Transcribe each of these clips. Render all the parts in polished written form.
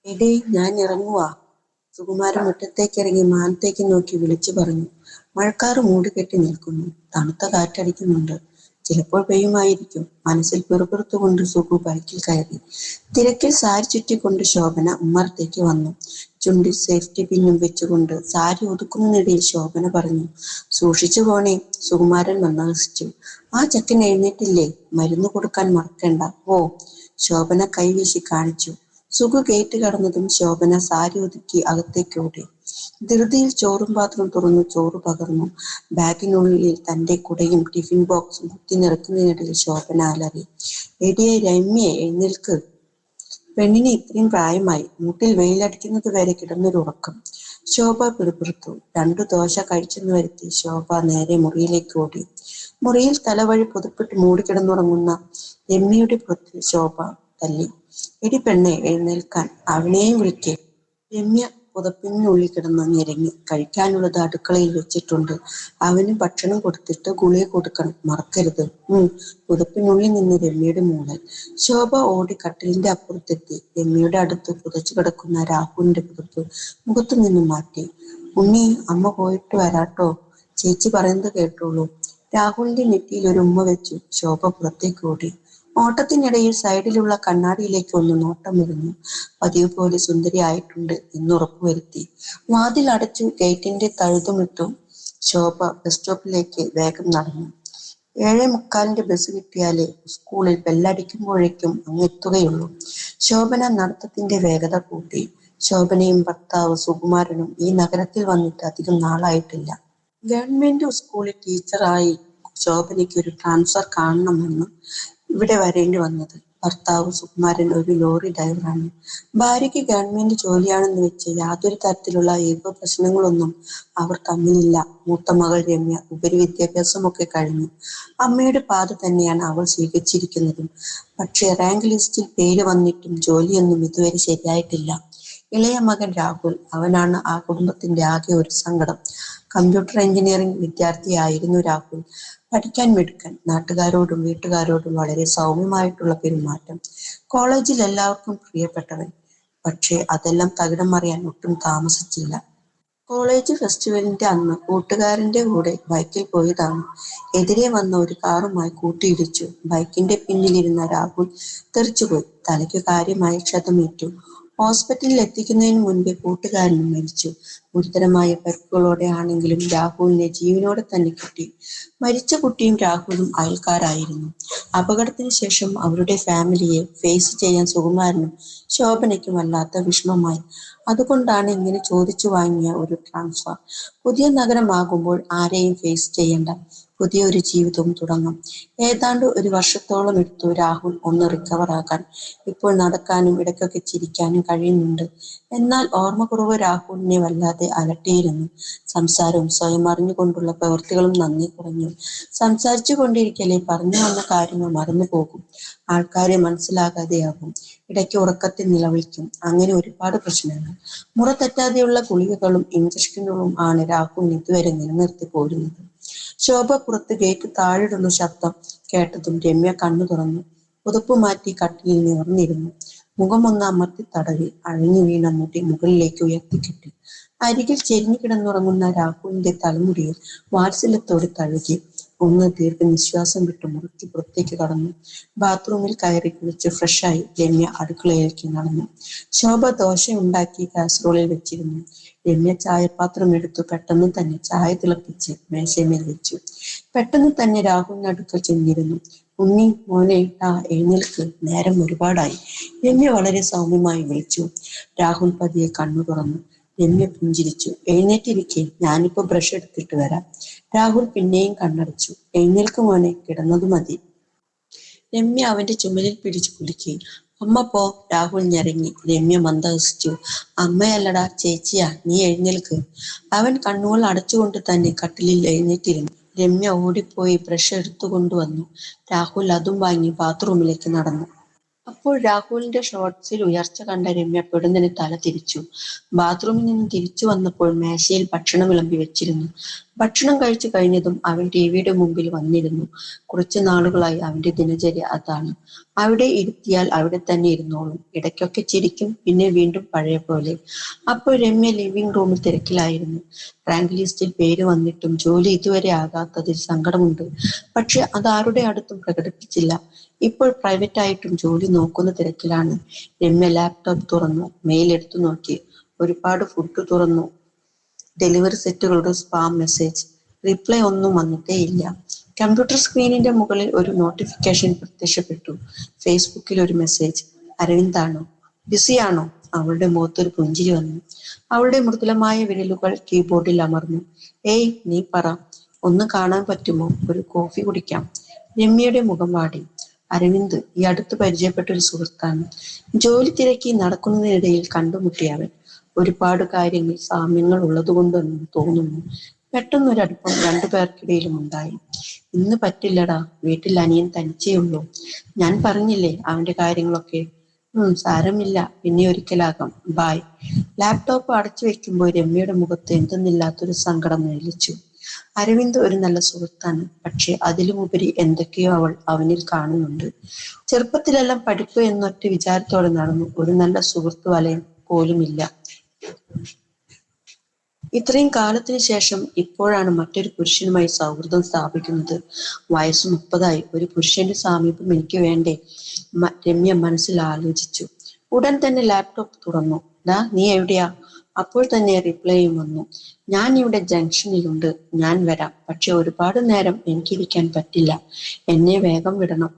എടീ, ഞാൻ ഇറങ്ങുവാ. സുകുമാരൻ മുറ്റത്തേക്കിറങ്ങി മാനത്തേക്ക് നോക്കി വിളിച്ചു പറഞ്ഞു. മഴക്കാറ് മൂടിക്കെട്ടി നിൽക്കുന്നു. തണുത്ത കാറ്റടിക്കുന്നുണ്ട്. ചിലപ്പോൾ പെയ്യുമായിരിക്കും. മനസ്സിൽ പിറുപിറുത്തുകൊണ്ട് സുഗു ബൈക്കിൽ കയറി. തിരക്കിൽ സാരി ചുറ്റിക്കൊണ്ട് ശോഭന ഉമ്മറത്തേക്ക് വന്നു. ചുണ്ടിൽ സേഫ്റ്റി പിന്നും വെച്ചുകൊണ്ട് സാരി ഒതുക്കുന്നതിനിടയിൽ ശോഭന പറഞ്ഞു, സൂക്ഷിച്ചു പോണേ. സുകുമാരൻ മന്ദഹസിച്ചു. ആ ചെക്കൻ എഴുന്നേറ്റില്ലേ? മരുന്ന് കൊടുക്കാൻ മറക്കണ്ട. ഓ. ശോഭന കൈവീശി കാണിച്ചു. സുഖു ഗേറ്റ് കടന്നതും ശോഭന സാരി ഒതുക്കി അകത്തേക്ക് ഓടി. ധൃതിയിൽ ചോറും പാത്രം തുറന്നു ചോറ് പകർന്നു. ബാഗിനുള്ളിൽ തന്റെ കുടയും ടിഫിൻ ബോക്സും കുത്തി നിറയ്ക്കുന്നതിനിടയിൽ ശോഭന അലറി, എടിയെ രമ്യേ, എഴുന്നേൽക്ക്. പെണ്ണിന് ഇത്രയും പ്രായമായി. മൂട്ടിൽ വെയിലടിക്കുന്നത് വരെ കിടന്നൊരു ഉറക്കം. ശോഭ പിറുപിറുത്തു. 2 ദോശ കഴിച്ചെന്ന് വരുത്തി ശോഭ നേരെ മുറിയിലേക്ക് ഓടി. മുറിയിൽ തലവഴി പുതപ്പിട്ട് മൂടിക്കിടന്നുറങ്ങുന്ന രമ്യയുടെ പുറത്തിൽ ശോഭ തല്ലി. എടി പെണ്ണെ, എഴുന്നേൽക്കാൻ. അവനെയും വിളിക്ക്. രമ്യ പുതപ്പിനുള്ളിൽ കിടന്ന് ഞെരങ്ങി. കഴിക്കാനുള്ളത് അടുക്കളയിൽ വെച്ചിട്ടുണ്ട്. അവന് ഭക്ഷണം കൊടുത്തിട്ട് ഗുളിക കൊടുക്കണം, മറക്കരുത്. പുതപ്പിനുള്ളിൽ നിന്ന് രമ്യയുടെ മൂളൽ. ശോഭ ഓടി കട്ടിലിന്റെ അപ്പുറത്തെത്തി. രമ്യയുടെ അടുത്ത് പുതച്ചു കിടക്കുന്ന രാഹുലിന്റെ പുതപ്പ് മുഖത്തു നിന്നും മാറ്റി. ഉണ്ണി, അമ്മ പോയിട്ട് വരാട്ടോ. ചേച്ചി പറയുന്നത് കേട്ടോളൂ. രാഹുലിന്റെ നെറ്റിയിൽ ഒരു ഉമ്മ വെച്ചു ശോഭ പുറത്തേക്ക് ഓടി. ഓട്ടത്തിനിടയിൽ സൈഡിലുള്ള കണ്ണാടിയിലേക്ക് ഒന്ന് നോട്ടം ഇരുന്നു. പതിവ് പോലെ സുന്ദരിയായിട്ടുണ്ട് എന്ന് ഉറപ്പുവരുത്തി. വാതിൽ അടച്ചു ഗേറ്റിന്റെ തഴുതുമിട്ടു ശോഭ ബസ് സ്റ്റോപ്പിലേക്ക് വേഗം നടന്നു. 7:45 ബസ് കിട്ടിയാലേ സ്കൂളിൽ ബെല്ലടിക്കുമ്പോഴേക്കും അങ്ങ് എത്തുകയുള്ളൂ. ശോഭന നടത്തത്തിന്റെ വേഗത കൂട്ടി. ശോഭനയും ഭർത്താവ് സുകുമാരനും ഈ നഗരത്തിൽ വന്നിട്ട് അധികം നാളായിട്ടില്ല. ഗവൺമെന്റ് സ്കൂളിൽ ടീച്ചറായി ശോഭനയ്ക്ക് ഒരു ട്രാൻസ്ഫർ കാണണമെന്ന് ഇവിടെ വരേണ്ടി വന്നത്. ഭർത്താവ് സുകുമാരൻ ഒരു ലോറി ഡ്രൈവറാണ്. ഭാര്യയ്ക്ക് ഗവൺമെന്റ് ജോലിയാണെന്ന് വെച്ച് യാതൊരു തരത്തിലുള്ള ഈഗോ പ്രശ്നങ്ങളൊന്നും അവർ തമ്മിലില്ല. മൂത്ത മകൾ രമ്യ ഉപരിവിദ്യാഭ്യാസമൊക്കെ കഴിഞ്ഞു. അമ്മയുടെ പാത തന്നെയാണ് അവൾ സ്വീകരിച്ചിരിക്കുന്നതും. പക്ഷേ റാങ്ക് ലിസ്റ്റിൽ പേര് വന്നിട്ടും ജോലിയൊന്നും ഇതുവരെ ശരിയായിട്ടില്ല. ഇളയ മകൻ രാഹുൽ, അവനാണ് ആ കുടുംബത്തിന്റെ ആകെ ഒരു സങ്കടം. കമ്പ്യൂട്ടർ എഞ്ചിനീയറിംഗ് വിദ്യാർത്ഥിയായിരുന്നു രാഹുൽ. പഠിക്കാൻ മിടുക്കൻ, നാട്ടുകാരോടും വീട്ടുകാരോടും വളരെ സൗമ്യമായിട്ടുള്ള പെരുമാറ്റം, കോളേജിൽ എല്ലാവർക്കും പ്രിയപ്പെട്ടവൻ. പക്ഷേ അതെല്ലാം തകിടം മറിയാൻ ഒട്ടും താമസിച്ചില്ല. കോളേജ് ഫെസ്റ്റിവലിന്റെ അന്ന് കൂട്ടുകാരന്റെ കൂടെ ബൈക്കിൽ പോയതാണ്. എതിരെ വന്ന ഒരു കാറുമായി കൂട്ടിയിടിച്ചു. ബൈക്കിന്റെ പിന്നിലിരുന്ന രാഹുൽ തെറിച്ചുപോയി. തലയ്ക്ക് കാര്യമായ ക്ഷതമേറ്റു. ഹോസ്പിറ്റലിൽ എത്തിക്കുന്നതിന് മുൻപേ കൂട്ടുകാരനും മരിച്ചു. ഗുരുതരമായ പരിക്കുകളോടെ ആണെങ്കിലും രാഹുലിനെ ജീവനോടെ തന്നെ കിട്ടി. മരിച്ച കുട്ടിയും രാഹുലും അയൽക്കാരായിരുന്നു. അപകടത്തിന് ശേഷം അവരുടെ ഫാമിലിയെ ഫേസ് ചെയ്യാൻ സുകുമാരനും ശോഭനയ്ക്കും വല്ലാത്ത വിഷമമായി. അതുകൊണ്ടാണ് ഇങ്ങനെ ചോദിച്ചു വാങ്ങിയ ഒരു ട്രാൻസ്ഫർ. പുതിയ നഗരമാകുമ്പോൾ ആരെയും ഫേസ് ചെയ്യണ്ട, പുതിയൊരു ജീവിതവും തുടങ്ങാം. ഏതാണ്ട് 1 വർഷത്തോളം എടുത്തു രാഹുൽ ഒന്ന് റിക്കവർ ആകാൻ. ഇപ്പോൾ നടക്കാനും ഇടയ്ക്കൊക്കെ ചിരിക്കാനും കഴിയുന്നുണ്ട്. എന്നാൽ ഓർമ്മക്കുറവ് രാഹുലിനെ വല്ലാതെ അലട്ടിയിരുന്നു. സംസാരവും സ്വയം അറിഞ്ഞുകൊണ്ടുള്ള പ്രവൃത്തികളും നന്ദി കുറഞ്ഞു. സംസാരിച്ചു കൊണ്ടിരിക്കലേ പറഞ്ഞു വന്ന കാര്യങ്ങൾ മറന്നു പോകും. ആൾക്കാരെ മനസ്സിലാകാതെയാകും. ഇടയ്ക്ക് ഉറക്കത്തിൽ നിലവിളിക്കും. അങ്ങനെ ഒരുപാട് പ്രശ്നങ്ങൾ. മുറ തെറ്റാതെയുള്ള ഗുളികകളും ഇഞ്ചക്ഷനുകളും ആണ് രാഹുലിന് ഇതുവരെ നിലനിർത്തി പോരുന്നത്. ശോഭ പുറത്ത് ഗേറ്റ് താഴിടുന്ന ശബ്ദം കേട്ടതും രമ്യ കണ്ണു തുറന്നു. പുതപ്പ് മാറ്റി കട്ടിലിൽ നിവർന്നിരുന്നു. മുഖമൊന്ന് അമർത്തി തടവി. അഴിഞ്ഞു വീണ മുടി മുകളിലേക്ക് ഉയർത്തിക്കെട്ടി. അരികിൽ ചെരിഞ്ഞു കിടന്നുറങ്ങുന്ന രാഹുലിന്റെ തലമുടിയിൽ വാത്സല്യത്തോടെ തഴുകി. ഒന്ന് ദീർഘനിശ്വാസം വിട്ട് മുറുക്കി പുറത്തേക്ക് കടന്നു. ബാത്റൂമിൽ കയറി കുളിച്ച് ഫ്രഷായി രമ്യ അടുക്കളയിലേക്ക് നടന്നു. ശോഭ ദോശ ഉണ്ടാക്കി കാസറോളിൽ വെച്ചിരുന്നു. രമ്യ ചായപാത്രം എടുത്തു പെട്ടെന്ന് തന്നെ ചായ തിളപ്പിച്ച് മേശമേൽ വെച്ചു. പെട്ടെന്ന് തന്നെ രാഹുലിന്റെ അടുക്കൽ ചെന്നിരുന്നു. ഉണ്ണി, മോനെ, എഴുന്നേൽക്ക്, നേരം ഒരുപാടായി. രമ്യ വളരെ സൗമ്യമായി വിളിച്ചു. രാഹുൽ പതിയെ കണ്ണു തുറന്നു. രമ്യ പുഞ്ചിരിച്ചു. എഴുന്നേറ്റിരിക്കെ, ഞാനിപ്പോ ബ്രഷ് എടുത്തിട്ട് വരാം. രാഹുൽ പിന്നെയും കണ്ണടച്ചു. എഴുന്നേൽക്ക് മോനെ, കിടന്നതു മതി. രമ്യ അവന്റെ ചുമലിൽ പിടിച്ചു കുലുക്കി. അമ്മ പോ. രാഹുൽ ഞെരങ്ങി. രമ്യ മന്ദഹസിച്ചു. അമ്മയല്ലടാ, ചേച്ചിയാ, നീ എഴുന്നേൽക്ക്. അവൻ കണ്ണുകൾ അടച്ചുകൊണ്ട് തന്നെ കട്ടിലിൽ എഴുന്നേറ്റിരുന്നു. രമ്യ ഓടിപ്പോയി ബ്രഷ് എടുത്തുകൊണ്ടുവന്നു. രാഹുൽ അതും വാങ്ങി ബാത്റൂമിലേക്ക് നടന്നു. അപ്പോൾ രാഹുലിന്റെ ഷോർട്സിൽ ഉയർച്ച കണ്ട രമ്യ പെടുന്നതിന് തല തിരിച്ചു. ബാത്റൂമിൽ നിന്ന് തിരിച്ചു വന്നപ്പോൾ മേശയിൽ ഭക്ഷണം വിളമ്പി വെച്ചിരുന്നു. ഭക്ഷണം കഴിച്ചു കഴിഞ്ഞതും അവൻ ടിവിയുടെ മുമ്പിൽ വന്നിരുന്നു. കുറച്ചു നാളുകളായി അവന്റെ ദിനചര്യ അതാണ്. അവിടെ ഇരുത്തിയാൽ അവിടെ തന്നെ ഇരുന്നോളും. ഇടയ്ക്കൊക്കെ ചിരിക്കും, പിന്നെ വീണ്ടും പഴയ പോലെ. അപ്പോൾ രമ്യ ലിവിംഗ് റൂമിൽ തിരക്കിലായിരുന്നു. റാങ്ക് ലിസ്റ്റിൽ പേര് വന്നിട്ടും ജോലി ഇതുവരെ ആകാത്തതിൽ സങ്കടമുണ്ട്. പക്ഷെ അതാരുടെ അടുത്തും പ്രകടിപ്പിച്ചില്ല. ഇപ്പോൾ പ്രൈവറ്റ് ആയിട്ടും ജോലി നോക്കുന്ന തിരക്കിലാണ്. രമ്യ ലാപ്ടോപ്പ് തുറന്നു, മെയിൽ എടുത്തു നോക്കി. ഒരുപാട് ഫുഡ് തുറന്നു. ഡെലിവറി സെറ്റുകളുടെ സ്പാം മെസ്സേജ്. റിപ്ലൈ ഒന്നും വന്നിട്ടേ ഇല്ല. കമ്പ്യൂട്ടർ സ്ക്രീനിന്റെ മുകളിൽ ഒരു നോട്ടിഫിക്കേഷൻ പ്രത്യക്ഷപ്പെട്ടു. ഫേസ്ബുക്കിൽ ഒരു മെസ്സേജ്. അരവിന്ദാണോ? ബിസിയാണോ? അവളുടെ മുഖത്തൊരു പുഞ്ചിരി വന്നു. അവളുടെ മൃദുലമായ വിരലുകൾ കീബോർഡിൽ അമർന്നു. ഏയ്, നീ പറ. ഒന്ന് കാണാൻ പറ്റുമോ? ഒരു കോഫി കുടിക്കാം. രമ്യയുടെ മുഖം വാടി. അരവിന്ദ് ഈ അടുത്ത് പരിചയപ്പെട്ട ഒരു സുഹൃത്താണ്. ജോലി തിരക്കി നടക്കുന്നതിനിടയിൽ കണ്ടുമുട്ടിയവൻ. ഒരുപാട് കാര്യങ്ങൾ സാമ്യങ്ങൾ ഉള്ളതുകൊണ്ടെന്ന് തോന്നുന്നു. പെട്ടെന്നൊരടുപ്പം രണ്ടു പേർക്കിടയിലും ഉണ്ടായി. ഇന്ന് പറ്റില്ലടാ, വീട്ടിൽ അനിയൻ തനിച്ചേ ഉള്ളൂ. ഞാൻ പറഞ്ഞില്ലേ അവന്റെ കാര്യങ്ങളൊക്കെ. സാരമില്ല, പിന്നെ ഒരിക്കലാകാം. ബായ്. ലാപ്ടോപ്പ് അടച്ചു വെക്കുമ്പോൾ രമ്യയുടെ മുഖത്ത് എന്തെന്നില്ലാത്തൊരു സങ്കടം നിഴലിച്ചു. അരവിന്ദ് ഒരു നല്ല സുഹൃത്താണ്, പക്ഷെ അതിലുമുപരി എന്തൊക്കെയോ അവൾ അവനിൽ കാണുന്നുണ്ട്. ചെറുപ്പത്തിലെല്ലാം പഠിപ്പ് എന്നൊറ്റ വിചാരത്തോടെ നടന്നു. ഒരു നല്ല സുഹൃത്ത് വലയം പോലുമില്ല. ഇത്രയും കാലത്തിന് ശേഷം ഇപ്പോഴാണ് മറ്റൊരു പുരുഷനുമായി സൗഹൃദം സ്ഥാപിക്കുന്നത്. വയസ്സ് 30. ഒരു പുരുഷന്റെ സാമീപ്യം എനിക്ക് വേണ്ടേ? രമ്യ മനസ്സിൽ ആലോചിച്ചു. ഉടൻ തന്നെ ലാപ്ടോപ്പ് തുറന്നു. ഡാ, നീ എവിടെയാ? അപ്പോൾ തന്നെ റിപ്ലൈയും വന്നു. ഞാൻ ഇവിടെ ജംഗ്ഷനിലുണ്ട്. ഞാൻ വരാം. പക്ഷെ ഒരുപാട് നേരം എനിക്കിരിക്കാൻ പറ്റില്ല. എന്നെ വേഗം വിടണം.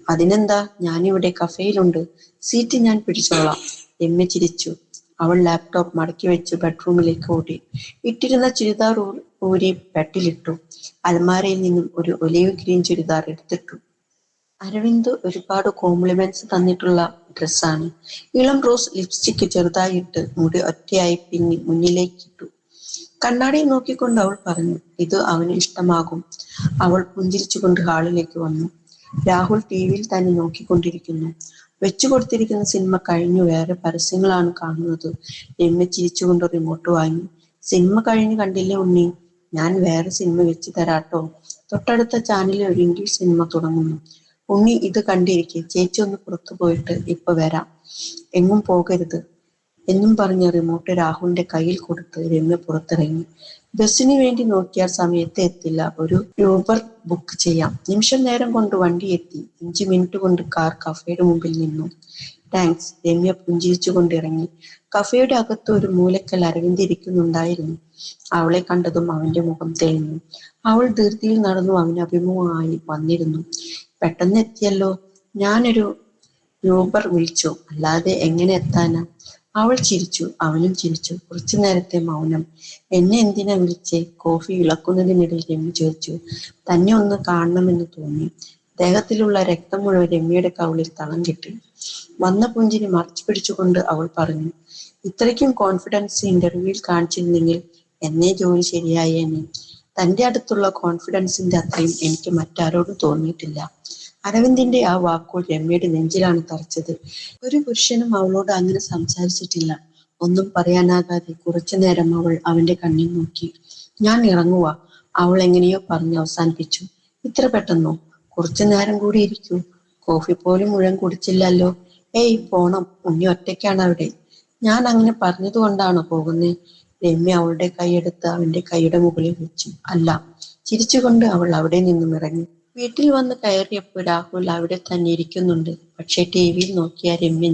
അതിനെന്താ, ഞാനിവിടെ കഫേയിലുണ്ട്. സീറ്റ് ഞാൻ പിടിച്ചോളാം. രമ്യ ചിരിച്ചു. അവൾ ലാപ്ടോപ്പ് മടക്കി വെച്ച് ബെഡ്റൂമിലേക്ക് ഓടി. ഇട്ടിരുന്ന ചുരിദാർ ഊരി ബെഡിലിട്ടു. അലമാരയിൽ നിന്നും ഒരു ഒലിവ് ഗ്രീൻ ചുരിദാർ എടുത്തിട്ടു. അരവിന്ദ് ഒരുപാട് കോംപ്ലിമെന്റ്സ് തന്നിട്ടുള്ള ഡ്രസ്സാണ്. ഇളം റോസ് ലിപ്സ്റ്റിക് ചെറുതായി ഇട്ട് മുടി ഒറ്റയായി പിന്നി മുന്നിലേക്കിട്ടു. കണ്ണാടിയിൽ നോക്കിക്കൊണ്ട് അവൾ പറഞ്ഞു, ഇത് അവന് ഇഷ്ടമാകും. അവൾ പുഞ്ചിരിച്ചുകൊണ്ട് ഹാളിലേക്ക് വന്നു. രാഹുൽ ടിവിയിൽ തന്നെ നോക്കിക്കൊണ്ടിരിക്കുന്നു. വെച്ചു കൊടുത്തിരിക്കുന്ന സിനിമ കഴിഞ്ഞു, വേറെ പരസ്യങ്ങളാണ് കാണുന്നത്. രമ്യ ചിരിച്ചുകൊണ്ട് റിമോട്ട് വാങ്ങി. സിനിമ കഴിഞ്ഞ് കണ്ടില്ലേ ഉണ്ണി? ഞാൻ വേറെ സിനിമ വെച്ച് തരാട്ടോ. തൊട്ടടുത്ത ചാനലിൽ ഒരു ഇംഗ്ലീഷ് സിനിമ തുടങ്ങുന്നു. ഉണ്ണി ഇത് കണ്ടിരിക്കെ, ചേച്ചി ഒന്ന് പുറത്തു പോയിട്ട് ഇപ്പൊ വരാം. എങ്ങും പോകരുത് എന്നും പറഞ്ഞ് റിമോട്ട് രാഹുലിന്റെ കയ്യിൽ കൊടുത്ത് രമ്യ പുറത്തിറങ്ങി. ബസ്സിന് വേണ്ടി നോക്കിയാൽ സമയത്ത് എത്തില്ല. ഒരു യൂബർ ബുക്ക് ചെയ്യാം. നിമിഷം നേരം കൊണ്ട് വണ്ടി എത്തി. 5 മിനിറ്റ് കൊണ്ട് കാർ കഫേയുടെ മുമ്പിൽ നിന്നു. താങ്ക്സ്. രമ്യ പുഞ്ചിരിച്ചുകൊണ്ട് ഇറങ്ങി. കഫേയുടെ അകത്ത് ഒരു മൂലക്കൽ അരവിന്ദ് ഇരിക്കുന്നുണ്ടായിരുന്നു. അവളെ കണ്ടതും അവന്റെ മുഖം തെളിഞ്ഞു. അവൾ ധൃതിയിൽ നടന്നു അവന് അഭിമുഖമായി വന്നിരുന്നു. പെട്ടെന്ന് എത്തിയല്ലോ. ഞാനൊരു യൂബർ വിളിച്ചു. അല്ലാതെ എങ്ങനെ എത്താനാ? അവൾ ചിരിച്ചു. അവനും ചിരിച്ചു. കുറച്ചു നേരത്തെ മൗനം. എന്നെ എന്തിനാ വിളിച്ചേ? കോഫി ഇളക്കുന്നതിനിടയിൽ രമ്യ ചോദിച്ചു. തന്നെ ഒന്ന് കാണണമെന്ന് തോന്നി. ദേഹത്തിലുള്ള രക്തം മുഴുവൻ രമ്യയുടെ കവിളിൽ തളം കെട്ടി. വന്ന പുഞ്ചിരി മറച്ചു പിടിച്ചുകൊണ്ട് അവൾ പറഞ്ഞു, ഇത്രയ്ക്കും കോൺഫിഡൻസ് ഇന്റർവ്യൂവിൽ കാണിച്ചിരുന്നെങ്കിൽ എന്നേ ജോലി ശരിയായേനെ. തന്റെ അടുത്തുള്ള കോൺഫിഡൻസിന്റെ അത്രയും എനിക്ക് മറ്റാരോടും തോന്നിയിട്ടില്ല. അരവിന്ദിന്റെ ആ വാക്കുകൾ രമ്യയുടെ നെഞ്ചിലാണ് തറച്ചത്. ഒരു പുരുഷനും അവളോട് അങ്ങനെ സംസാരിച്ചിട്ടില്ല. ഒന്നും പറയാനാകാതെ കുറച്ചു നേരം അവൾ അവന്റെ കണ്ണിൽ നോക്കി. ഞാൻ ഇറങ്ങുവാ, അവൾ എങ്ങനെയോ പറഞ്ഞ് അവസാനിപ്പിച്ചു. ഇത്ര പെട്ടെന്നോ? കുറച്ചു നേരം കൂടി ഇരിക്കൂ. കോഫി പോലും മുഴുവൻ കുടിച്ചില്ലല്ലോ. ഏയ്, പോണം. ഉണ്ണി ഒറ്റയ്ക്കാണ് അവിടെ. ഞാൻ അങ്ങനെ പറഞ്ഞത് കൊണ്ടാണോ പോകുന്നേ? രമ്യ അവളുടെ കൈയെടുത്ത് അവന്റെ കൈയുടെ മുകളിൽ വെച്ചു. അല്ല. ചിരിച്ചുകൊണ്ട് അവൾ അവിടെ നിന്നും ഇറങ്ങി. വീട്ടിൽ വന്ന് കയറിയപ്പോൾ രാഹുൽ അവിടെ തന്നെ ഇരിക്കുന്നുണ്ട്. പക്ഷെ ടിവിയിൽ നോക്കിയ രമ്യ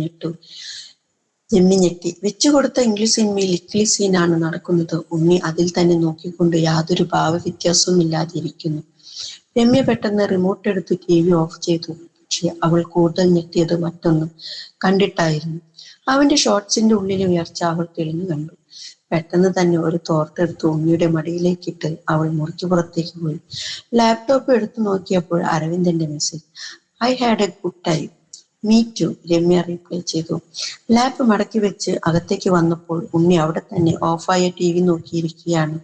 ഞെട്ടി. വെച്ചുകൊടുത്ത ഇംഗ്ലീഷ് സിനിമയിൽ ഇക്ലി സീനാണ് നടക്കുന്നത്. ഉണ്ണി അതിൽ തന്നെ നോക്കിക്കൊണ്ട് യാതൊരു ഭാവവ്യത്യാസവും ഇല്ലാതെ ഇരിക്കുന്നു. രമ്യ പെട്ടെന്ന് റിമോട്ട് എടുത്ത് ടിവി ഓഫ് ചെയ്തു. പക്ഷെ അവൾ കൂടുതൽ ഞെട്ടിയത് മറ്റൊന്ന് കണ്ടിട്ടായിരുന്നു. അവന്റെ ഷോർട്സിന്റെ ഉള്ളിലെ ഉയർച്ച അവൾ തെളിഞ്ഞു കണ്ടു. പെട്ടെന്ന് തന്നെ ഒരു തോർത്തെടുത്ത് ഉണ്ണിയുടെ മടിയിലേക്കിട്ട് അവൾ മുറിക്ക് പുറത്തേക്ക് പോയി. ലാപ്ടോപ്പ് എടുത്തു നോക്കിയപ്പോൾ അരവിന്ദന്റെ message. I had a good time. Me too, Ramya reply ചെയ്തു. ലാപ്പ് മടക്കി വെച്ച് അകത്തേക്ക് വന്നപ്പോൾ ഉണ്ണി അവിടെ തന്നെ ഓഫായ ടിവി നോക്കിയിരിക്കുകയാണ്.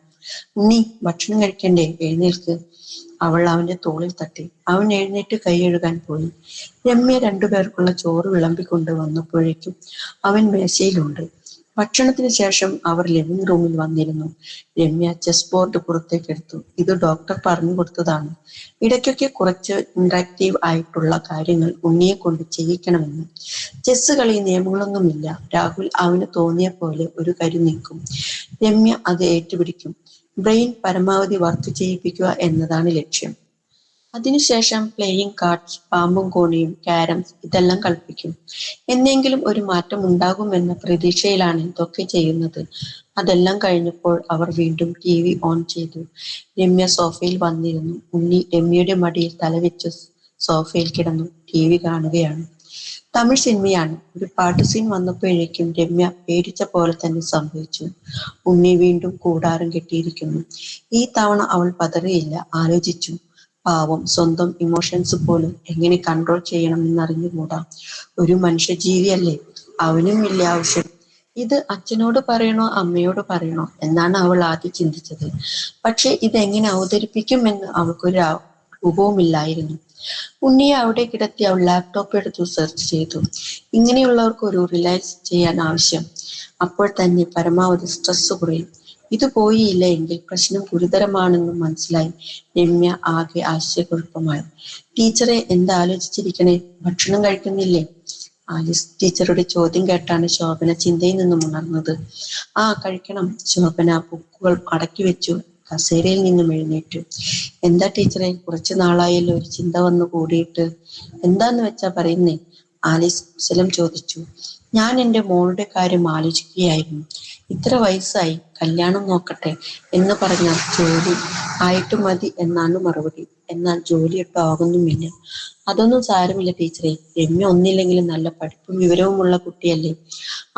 ഉണ്ണി, ഭക്ഷണം കഴിക്കണ്ടേ? എഴുന്നേൽക്ക്. അവൾ അവന്റെ തോളിൽ തട്ടി. അവൻ എഴുന്നേറ്റ് കൈ കഴുകാൻ പോയി. രമ്യ രണ്ടുപേർക്കുള്ള ചോറ് വിളമ്പിക്കൊണ്ട് വന്നപ്പോഴേക്കും അവൻ മേശയിലുണ്ട്. ഭക്ഷണത്തിന് ശേഷം അവർ ലിവിംഗ് റൂമിൽ വന്നിരുന്നു. രമ്യ ചെസ് ബോർഡ് പുറത്തേക്കെടുത്തു. ഇത് ഡോക്ടർ പറഞ്ഞു കൊടുത്തതാണ്. ഇടയ്ക്കൊക്കെ കുറച്ച് ഇന്ററാക്റ്റീവ് ആയിട്ടുള്ള കാര്യങ്ങൾ ഉണ്ണിയെ കൊണ്ട് ചെയ്യിക്കണമെന്ന്. ചെസ് കളി നിയമങ്ങളൊന്നുമില്ല. രാഹുൽ അവന് തോന്നിയ പോലെ ഒരു കരു നീക്കും. രമ്യ അത് ഏറ്റുപിടിക്കും. ബ്രെയിൻ പരമാവധി വർക്ക് ചെയ്യിപ്പിക്കുക എന്നതാണ് ലക്ഷ്യം. അതിനുശേഷം പ്ലേയിങ് കാർഡ്സ്, പാമ്പും കോണിയും, ക്യാരംസ് ഇതെല്ലാം കളിപ്പിക്കും. എന്നെങ്കിലും ഒരു മാറ്റം ഉണ്ടാകുമെന്ന പ്രതീക്ഷയിലാണ് ഇതൊക്കെ ചെയ്യുന്നത്. അതെല്ലാം കഴിഞ്ഞപ്പോൾ അവർ വീണ്ടും TV ഓൺ ചെയ്തു. രമ്യ സോഫയിൽ വന്നിരുന്നു. ഉണ്ണി രമ്യയുടെ മടിയിൽ തലവെച്ച് സോഫയിൽ കിടന്നു TV കാണുകയാണ്. തമിഴ് സിനിമയാണ്. ഒരു പാട്ട് സീൻ വന്നപ്പോഴേക്കും രമ്യ പേടിച്ച പോലെ തന്നെ സംഭവിച്ചു. ഉണ്ണി വീണ്ടും കൂടാരം കെട്ടിയിരിക്കുന്നു. ഈ തവണ അവൾ പതറിയില്ല. ആലോചിച്ചു. പാവം, സ്വന്തം ഇമോഷൻസ് പോലും എങ്ങനെ കൺട്രോൾ ചെയ്യണമെന്നറിഞ്ഞുകൂടാ. ഒരു മനുഷ്യജീവിയല്ലേ, അവനും ഇല്ല ആവശ്യം. ഇത് അച്ഛനോട് പറയണോ അമ്മയോട് പറയണോ എന്നാണ് അവൾ ആദ്യം ചിന്തിച്ചത്. പക്ഷെ ഇതെങ്ങനെ അവതരിപ്പിക്കുമെന്ന് അവൾക്കൊരു രൂപവുമില്ലായിരുന്നു. ഉണ്ണിയെ അവിടെ കിടത്തി അവൾ ലാപ്ടോപ്പ് എടുത്തു സെർച്ച് ചെയ്തു. ഇങ്ങനെയുള്ളവർക്ക് ഒരു റിലാക്സ് ചെയ്യാൻ ആവശ്യം. അപ്പോൾ തന്നെ പരമാവധി സ്ട്രെസ് കുറയും. ഇത് പോയില്ല എങ്കിൽ പ്രശ്നം ഗുരുതരമാണെന്ന് മനസ്സിലായി. രമ്യ ആകെ ആശയക്കുഴപ്പമായി. ടീച്ചറെ, എന്താ ആലോചിച്ചിരിക്കണേ? ഭക്ഷണം കഴിക്കുന്നില്ലേ? ആലിസ് ടീച്ചറുടെ ചോദ്യം കേട്ടാണ് ശോഭന ചിന്തയിൽ നിന്നും ഉണർന്നത്. ആ, കഴിക്കണം. ശോഭന ബുക്കുകൾ അടക്കി വെച്ചു കസേരയിൽ നിന്നും എഴുന്നേറ്റു. എന്താ ടീച്ചറെ, കുറച്ചു നാളായല്ലോ ഒരു ചിന്ത വന്നു കൂടിയിട്ട്? എന്താന്ന് വെച്ചാ പറയുന്നേ? ആലിസ് കുശലം ചോദിച്ചു. ഞാൻ എൻ്റെ മോളുടെ കാര്യം ആലോചിക്കുകയായിരുന്നു. ഇത്ര വയസ്സായി, കല്യാണം നോക്കട്ടെ എന്ന് പറഞ്ഞാൽ ജോലി ആയിട്ട് മതി എന്നാണ് മറുപടി. എന്നാൽ ജോലിയൊട്ടും ആകുന്നുമില്ല. അതൊന്നും സാരമില്ല ടീച്ചറെ, രമ്യ ഒന്നില്ലെങ്കിലും നല്ല പഠിപ്പും വിവരവുമുള്ള കുട്ടിയല്ലേ,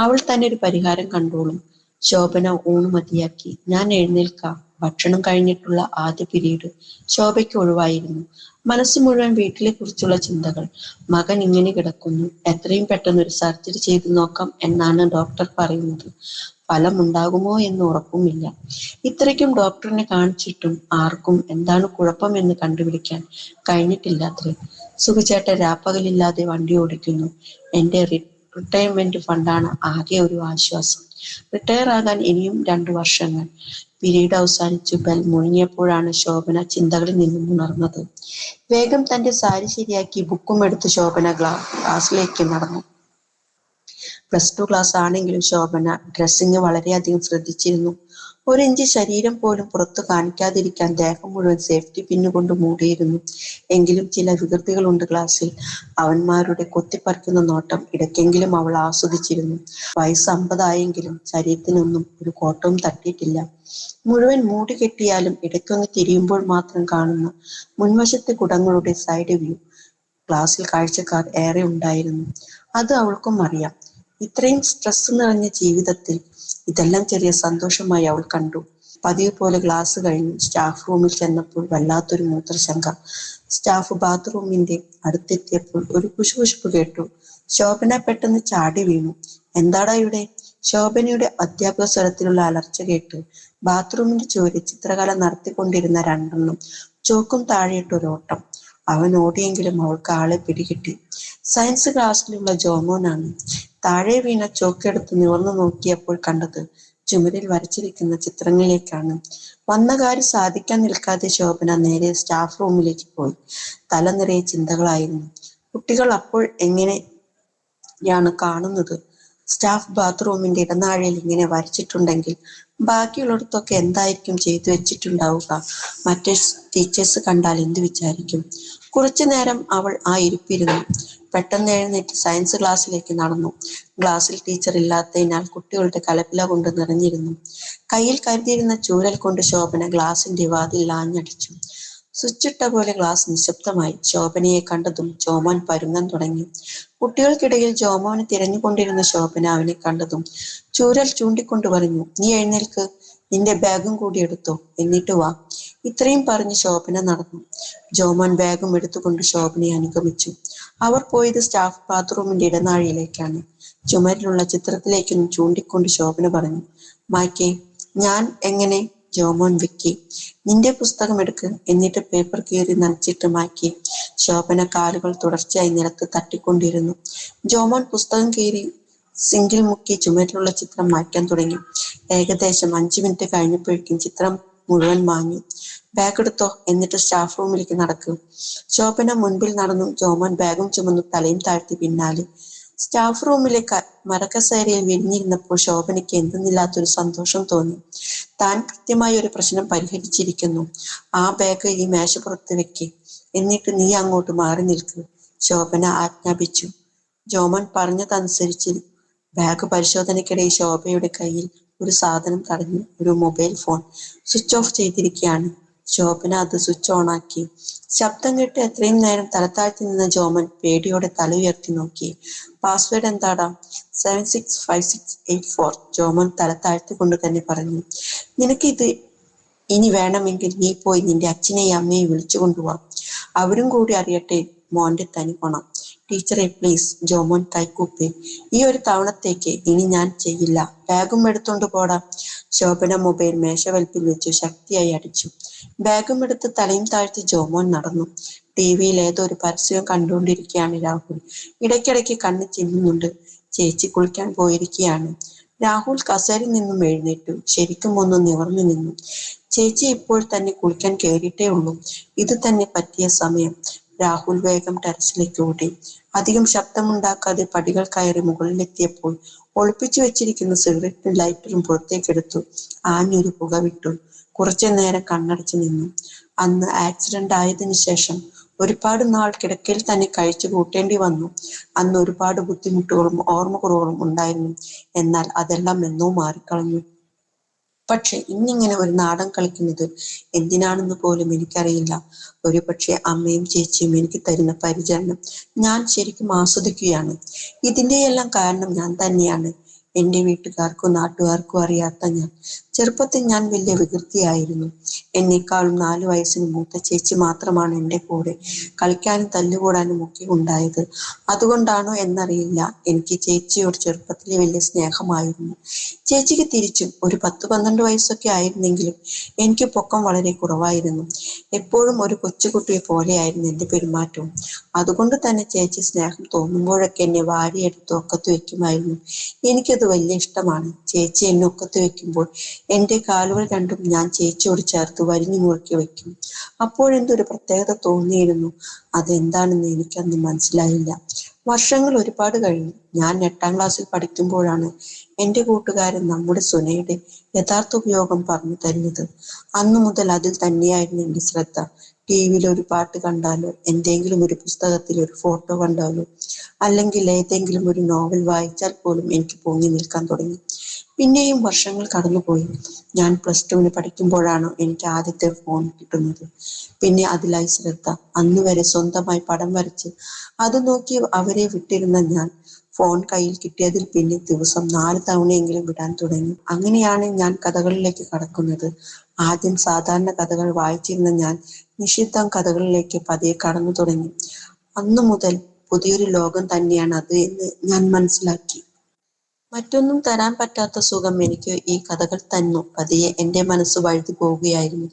അവൾ തന്നെ ഒരു പരിഹാരം കണ്ടോളും. ശോഭന ഊണ് മതിയാക്കി. ഞാൻ എഴുന്നേൽക്കാം. ഭക്ഷണം കഴിഞ്ഞിട്ടുള്ള ആദ്യ പിരീഡ് ശോഭയ്ക്ക് ഒഴിവായിരുന്നു. മനസ്സ് മുഴുവൻ വീട്ടിലെ കുറിച്ചുള്ള ചിന്തകൾ. മകൻ ഇങ്ങനെ കിടക്കുന്നു, എത്രയും പെട്ടെന്ന് ഒരു സർജറി ചെയ്തു നോക്കാം എന്നാണ് ഡോക്ടർ പറയുന്നത്. ഫലമുണ്ടാകുമോ എന്ന് ഉറപ്പുമില്ല. ഇത്രയ്ക്കും ഡോക്ടറിനെ കാണിച്ചിട്ടും ആർക്കും എന്താണ് കുഴപ്പമെന്ന് കണ്ടുപിടിക്കാൻ കഴിഞ്ഞിട്ടില്ലാത്രേ. സുഖചേട്ടൻ രാപ്പകലില്ലാതെ വണ്ടി ഓടിക്കുന്നു. എൻ്റെ റിട്ടയർമെന്റ് ഫണ്ടാണ് ആകെ ഒരു ആശ്വാസം. റിട്ടയർ ആകാൻ ഇനിയും 2 വർഷങ്ങൾ. പിരീഡ് അവസാനിച്ചു. ബെൽ മുഴങ്ങിയപ്പോഴാണ് ശോഭന ചിന്തകളിൽ നിന്നും ഉണർന്നത്. വേഗം തന്റെ സാരി ശരിയാക്കി ബുക്കും എടുത്ത് ശോഭന ക്ലാസ്സിലേക്ക് നടന്നു. +2 ക്ലാസ് ആണെങ്കിലും ശോഭന ഡ്രസ്സിങ് വളരെയധികം ശ്രദ്ധിച്ചിരുന്നു. 1 ഇഞ്ച് ശരീരം പോലും പുറത്തു കാണിക്കാതിരിക്കാൻ ദേഹം മുഴുവൻ സേഫ്റ്റി പിന്നുകൊണ്ട് മൂടിയിരുന്നു. എങ്കിലും ചില വികൃതികളുണ്ട് ക്ലാസ്സിൽ. അവന്മാരുടെ കൊത്തിപ്പറിക്കുന്ന നോട്ടം ഇടയ്ക്കെങ്കിലും അവൾ ആസ്വദിച്ചിരുന്നു. വയസ്സ് 50 ആയെങ്കിലും ശരീരത്തിനൊന്നും ഒരു കോട്ടവും തട്ടിയിട്ടില്ല. മുഴുവൻ മൂടി കെട്ടിയാലും ഇടയ്ക്കൊന്ന് തിരിയുമ്പോൾ മാത്രം കാണുന്ന മുൻവശത്തെ കുടങ്ങളുടെ സൈഡ് വ്യൂ. ക്ലാസ്സിൽ കാഴ്ചക്കാർ ഏറെ ഉണ്ടായിരുന്നു. അത് അവൾക്കും അറിയാം. ഇത്രയും സ്ട്രെസ് നിറഞ്ഞ ജീവിതത്തിൽ ഇതെല്ലാം ചെറിയ സന്തോഷമായി അവൾ കണ്ടു. പതിവ് പോലെ ക്ലാസ് കഴിഞ്ഞ് സ്റ്റാഫ് റൂമിൽ ചെന്നപ്പോൾ വല്ലാത്തൊരു മൂത്രശങ്ക. സ്റ്റാഫ് ബാത്റൂമിന്റെ അടുത്തെത്തിയപ്പോൾ ഒരു കുശുകുശുപ്പ് കേട്ടു. ശോഭന പെട്ടെന്ന് ചാടി വീണു. എന്താടാ ഇവിടെ? ശോഭനയുടെ അധ്യാപക സ്വരത്തിലുള്ള അലർച്ച കേട്ട് ബാത്റൂമിന്റെ ചുവരിൽ ചിത്രകല നടത്തിക്കൊണ്ടിരുന്ന 2 ചോക്കും താഴെയിട്ടൊരോട്ടം. അവൻ ഓടിയെങ്കിലും അവൾക്ക് ആളെ പിടികിട്ടി. സയൻസ് ക്ലാസ്സിലുള്ള ജോമോനാണ്. താഴെ വീണ ചോക്കെടുത്ത് നിവർന്നു നോക്കിയപ്പോൾ കണ്ടത് ചുമരിൽ വരച്ചിരിക്കുന്ന ചിത്രങ്ങളിലേക്കാണ്. വന്ന കാര്യം സാധിക്കാൻ നിൽക്കാതെ ശോഭന നേരെ സ്റ്റാഫ് റൂമിലേക്ക് പോയി. തല നിറയെ ചിന്തകളായിരുന്നു. കുട്ടികൾ അപ്പോൾ എങ്ങനെയാണ് കാണുന്നത്? സ്റ്റാഫ് ബാത്റൂമിന്റെ ഇടനാഴിയിൽ ഇങ്ങനെ വരച്ചിട്ടുണ്ടെങ്കിൽ ബാക്കിയുള്ളിടത്തൊക്കെ എന്തായിരിക്കും ചെയ്തു വെച്ചിട്ടുണ്ടാവുക? മറ്റേ ടീച്ചേഴ്സ് കണ്ടാൽ എന്ത് വിചാരിക്കും? കുറച്ചു നേരം അവൾ ആ ഇരിപ്പിരുന്നു. പെട്ടെന്ന് എഴുന്നേറ്റ് സയൻസ് ക്ലാസ്സിലേക്ക് നടന്നു. ക്ലാസ്സിൽ ടീച്ചർ ഇല്ലാത്തതിനാൽ കുട്ടികളുടെ കലപില കൊണ്ട് നിറഞ്ഞിരുന്നു. കയ്യിൽ കരുതിയിരുന്ന ചൂരൽ കൊണ്ട് ശോഭന ഗ്ലാസിന്റെ വാതിൽ ആഞ്ഞടിച്ചു. സ്വിച്ചിട്ട പോലെ ക്ലാസ് നിശബ്ദമായി. ശോഭനയെ കണ്ടതും ജോമോൻ പരുങ്ങാൻ തുടങ്ങി. കുട്ടികൾക്കിടയിൽ ജോമോനെ തിരഞ്ഞുകൊണ്ടിരുന്ന ശോഭന അവനെ കണ്ടതും ചൂരൽ ചൂണ്ടിക്കൊണ്ട് പറഞ്ഞു, നീ എഴുന്നേൽക്ക്, നിന്റെ ബാഗും കൂടി എടുത്തോ, എന്നിട്ട് വാ. ഇത്രയും പറഞ്ഞ് ശോഭന നടന്നു. ജോമോൻ ബാഗും എടുത്തുകൊണ്ട് ശോഭനയെ അനുഗമിച്ചു. അവർ പോയത് സ്റ്റാഫ് ബാത്റൂമിന്റെ ഇടനാഴിയിലേക്കാണ്. ചുമരിലുള്ള ചിത്രത്തിലേക്കൊന്ന് ചൂണ്ടിക്കൊണ്ട് ശോഭന പറഞ്ഞു, മായ്ക്കേ. ഞാൻ എങ്ങനെ? ജോമോൻ വിക്കി. നിന്റെ പുസ്തകം എടുക്ക്, എന്നിട്ട് പേപ്പർ കീറി നനച്ചിട്ട് മാറ്റി. ശോഭന കാലുകൾ തുടർച്ചയായി നിലത്ത് തട്ടിക്കൊണ്ടിരുന്നു. ജോമോൻ പുസ്തകം കീറി സിങ്കിൽ മുക്കി ചുമരിലുള്ള ചിത്രം മാറ്റാൻ തുടങ്ങി. ഏകദേശം 5 മിനിറ്റ് കഴിഞ്ഞപ്പോഴേക്കും ചിത്രം മുഴുവൻ മാഞ്ഞു. ബാഗ് എടുത്തോ, എന്നിട്ട് സ്റ്റാഫ് റൂമിലേക്ക് നടക്കൂ. ശോഭന മുൻപിൽ നടന്നു. ജോമോൻ ബാഗും ചുമന്നു തലയും താഴ്ത്തി പിന്നാലെ. സ്റ്റാഫ് റൂമിലെ മരക്കസേരയിൽ വിരിഞ്ഞിരുന്നപ്പോൾ ശോഭനയ്ക്ക് എന്തെന്നില്ലാത്തൊരു സന്തോഷം തോന്നി. താൻ കൃത്യമായി ഒരു പ്രശ്നം പരിഹരിച്ചിരിക്കുന്നു. ആ ബാഗ് ഈ മേശപ്പുറത്ത് വെക്ക്, എന്നിട്ട് നീ അങ്ങോട്ട് മാറി നിൽക്ക്, ശോഭന ആജ്ഞാപിച്ചു. ജോമോൻ പറഞ്ഞതനുസരിച്ച് ബാഗ് പരിശോധനയ്ക്കിടെ ശോഭയുടെ കയ്യിൽ ഒരു സാധനം തടഞ്ഞു. ഒരു മൊബൈൽ ഫോൺ. സ്വിച്ച് ഓഫ് ചെയ്തിരിക്കുകയാണ്. ശോഭന അത് സ്വിച്ച് ഓൺ ആക്കി. ശബ്ദം കേട്ട് എത്രയും നേരം തലത്താഴ്ത്തി നിന്ന ജോമൻ പേടിയോടെ തല ഉയർത്തി നോക്കി. പാസ്വേഡ് എന്താടാ? 765684. ജോമൻ തല താഴ്ത്തിക്കൊണ്ട് തന്നെ പറഞ്ഞു. നിനക്ക് ഇത് ഇനി വേണമെങ്കിൽ നീ പോയി നിന്റെ അച്ഛനെയും അമ്മയെയും വിളിച്ചു കൊണ്ടുപോവാ. അവരും കൂടി അറിയട്ടെ മോന്റെ തനി കൊണം. ടീച്ചറെ പ്ലീസ്, ജോമോൻ കൈക്കൂപ്പി. ഈ ഒരു തവണത്തേക്ക് ഇനി ഞാൻ ചെയ്യില്ല. ബാഗും എടുത്തോണ്ട് പോടാ. ശോഭന മൊബൈൽ മേശവൽപ്പിൽ വെച്ചു ശക്തിയായി അടിച്ചു. ബാഗും എടുത്ത് തലയും താഴ്ത്തി ജോമോൻ നടന്നു. ടിവിയിൽ ഏതോ ഒരു പരസ്യം കണ്ടുകൊണ്ടിരിക്കുകയാണ് രാഹുൽ. ഇടയ്ക്കിടയ്ക്ക് കണ്ണ് ചിമ്മുന്നുണ്ട്. ചേച്ചി കുളിക്കാൻ പോയിരിക്കുകയാണ്. രാഹുൽ കസേരയിൽ നിന്നും എഴുന്നേറ്റു. ശരിക്കും ഒന്ന് നിവർന്നു നിന്നു. ചേച്ചി ഇപ്പോൾ തന്നെ കുളിക്കാൻ കയറിയിട്ടേ ഉള്ളൂ. ഇത് തന്നെ പറ്റിയ സമയം. രാഹുൽ വേഗം ടെറസിലേക്ക് ഓടി. അധികം ശബ്ദമുണ്ടാക്കാതെ പടികൾ കയറി മുകളിലെത്തിയപ്പോൾ ഒളിപ്പിച്ചു വെച്ചിരിക്കുന്ന സിഗരറ്റും ലൈറ്ററും പുറത്തേക്കെടുത്തു. ആഞ്ഞൊരു പുക വിട്ടു. കുറച്ചു നേരം കണ്ണടച്ചു നിന്നു. അന്ന് ആക്സിഡന്റ് ആയതിനു ശേഷം ഒരുപാട് നാൾ കിടക്കയിൽ തന്നെ കഴിച്ചു കൂട്ടേണ്ടി വന്നു. അന്ന് ഒരുപാട് ബുദ്ധിമുട്ടുകളും ഓർമ്മക്കുറവുകളും ഉണ്ടായിരുന്നു. എന്നാൽ അതെല്ലാം എന്നോ മാറിക്കളഞ്ഞു. പക്ഷെ ഇന്നിങ്ങനെ ഒരു നാടൻ കളിക്കുന്നത് എന്തിനാണെന്ന് പോലും എനിക്കറിയില്ല. ഒരു പക്ഷെ അമ്മയും ചേച്ചിയും എനിക്ക് തരുന്ന പരിചരണം ഞാൻ ശരിക്കും ആസ്വദിക്കുകയാണ്. ഇതിന്റെയെല്ലാം കാരണം ഞാൻ തന്നെയാണ്. എന്റെ വീട്ടുകാർക്കും നാട്ടുകാർക്കും അറിയാത്ത ഞാൻ. ചെറുപ്പത്തിൽ ഞാൻ വലിയ വികൃതിയായിരുന്നു. എന്നെക്കാളും 4 വയസ്സിന് മൂത്ത ചേച്ചി മാത്രമാണ് എൻ്റെ കൂടെ കളിക്കാനും തല്ലുകൂടാനും ഒക്കെ ഉണ്ടായത്. അതുകൊണ്ടാണോ എന്നറിയില്ല, എനിക്ക് ചേച്ചിയോട് ചെറുപ്പത്തിലെ വലിയ സ്നേഹമായിരുന്നു. ചേച്ചിക്ക് തിരിച്ചും ഒരു 10-12 വയസ്സൊക്കെ ആയിരുന്നെങ്കിലും എനിക്ക് പൊക്കം വളരെ കുറവായിരുന്നു. എപ്പോഴും ഒരു കൊച്ചുകുട്ടിയെ പോലെയായിരുന്നു എൻ്റെ പെരുമാറ്റവും. അതുകൊണ്ട് തന്നെ ചേച്ചി സ്നേഹം തോന്നുമ്പോഴൊക്കെ എന്നെ വാരിയെടുത്ത് ഒക്കത്ത് വെക്കുമായിരുന്നു. എനിക്കത് വലിയ ഇഷ്ടമാണ്. ചേച്ചി എന്നെ ഒക്കത്ത് വെക്കുമ്പോൾ എൻ്റെ കാലുകൾ രണ്ടും ഞാൻ ചേച്ചിയോട് ചേർത്ത് വരിഞ്ഞു മുറുക്കി വെക്കും. അപ്പോഴെന്തൊരു പ്രത്യേകത തോന്നിയിരുന്നു. അതെന്താണെന്ന് എനിക്കന്ന് മനസ്സിലായില്ല. വർഷങ്ങൾ ഒരുപാട് കഴിഞ്ഞു. ഞാൻ 8ാം ക്ലാസ്സിൽ പഠിക്കുമ്പോഴാണ് എൻ്റെ കൂട്ടുകാരൻ നമ്മുടെ സുനയുടെ യഥാർത്ഥ ഉപയോഗം പറഞ്ഞു തരുന്നത്. അന്നു മുതൽ അതിൽ തന്നെയായിരുന്നു എൻ്റെ ശ്രദ്ധ. ടിവിയിൽ ഒരു പാട്ട് കണ്ടാലോ, എന്തെങ്കിലും ഒരു പുസ്തകത്തിൽ ഒരു ഫോട്ടോ കണ്ടാലോ, അല്ലെങ്കിൽ ഏതെങ്കിലും ഒരു നോവൽ വായിച്ചാൽ പോലും എനിക്ക് പൊങ്ങി നിൽക്കാൻ തുടങ്ങി. പിന്നെയും വർഷങ്ങൾ കടന്നുപോയി. ഞാൻ +2 പഠിക്കുമ്പോഴാണ് എനിക്ക് ആദ്യത്തെ ഫോൺ കിട്ടുന്നത്. പിന്നെ അതിലായി ശ്രദ്ധ. അന്ന് വരെ സ്വന്തമായി പടം വരച്ച് അത് നോക്കി അവരെ വിട്ടിരുന്ന ഞാൻ ഫോൺ കയ്യിൽ കിട്ടിയതിൽ പിന്നെ ദിവസം 4 തവണയെങ്കിലും വിടാൻ തുടങ്ങി. അങ്ങനെയാണ് ഞാൻ കഥകളിലേക്ക് കടക്കുന്നത്. ആദ്യം സാധാരണ കഥകൾ വായിച്ചിരുന്ന ഞാൻ നിഷിദ്ധം കഥകളിലേക്ക് പതിയെ കടന്നു തുടങ്ങി. അന്നു മുതൽ പുതിയൊരു ലോകം തന്നെയാണ് അത് എന്ന് ഞാൻ മനസ്സിലാക്കി. മറ്റൊന്നും തരാൻ പറ്റാത്ത സുഖം എനിക്ക് ഈ കഥകൾ തന്നു. പതിയെ എൻ്റെ മനസ്സ് വഴുതി പോവുകയായിരുന്നു.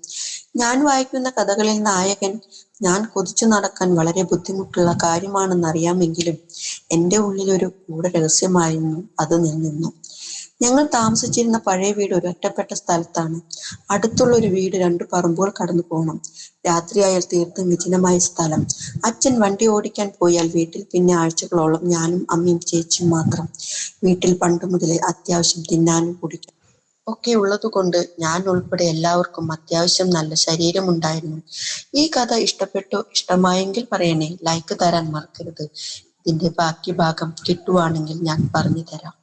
ഞാൻ വായിക്കുന്ന കഥകളിൽ നായകൻ ഞാൻ കൊതിച്ചു നടക്കാൻ വളരെ ബുദ്ധിമുട്ടുള്ള കാര്യമാണെന്നറിയാമെങ്കിലും എൻ്റെ ഉള്ളിലൊരു കൂടെ രഹസ്യമായിരുന്നു അത് നിന്നു. ഞങ്ങൾ താമസിച്ചിരുന്ന പഴയ വീട് ഒരു ഒറ്റപ്പെട്ട സ്ഥലത്താണ്. അടുത്തുള്ള ഒരു വീട് 2 പറമ്പുകൾ കടന്നു പോകണം. രാത്രിയായാൽ തീർത്തും വിജനമായ സ്ഥലം. അച്ഛൻ വണ്ടി ഓടിക്കാൻ പോയാൽ വീട്ടിൽ പിന്നെ ആഴ്ചകളോളം ഞാനും അമ്മയും ചേച്ചിയും മാത്രം. വീട്ടിൽ പണ്ട് മുതലേ അത്യാവശ്യം തിന്നാനും കുടിക്കാനും ഒക്കെ ഉള്ളതുകൊണ്ട് ഞാൻ ഉൾപ്പെടെ എല്ലാവർക്കും അത്യാവശ്യം നല്ല ശരീരമുണ്ടായിരുന്നു. ഈ കഥ ഇഷ്ടപ്പെട്ടോ? ഇഷ്ടമായെങ്കിൽ പറയണേ. ലൈക്ക് തരാൻ മറക്കരുത്. ഇതിന്റെ ബാക്കി ഭാഗം കിട്ടുവാണെങ്കിൽ ഞാൻ പറഞ്ഞു തരാം.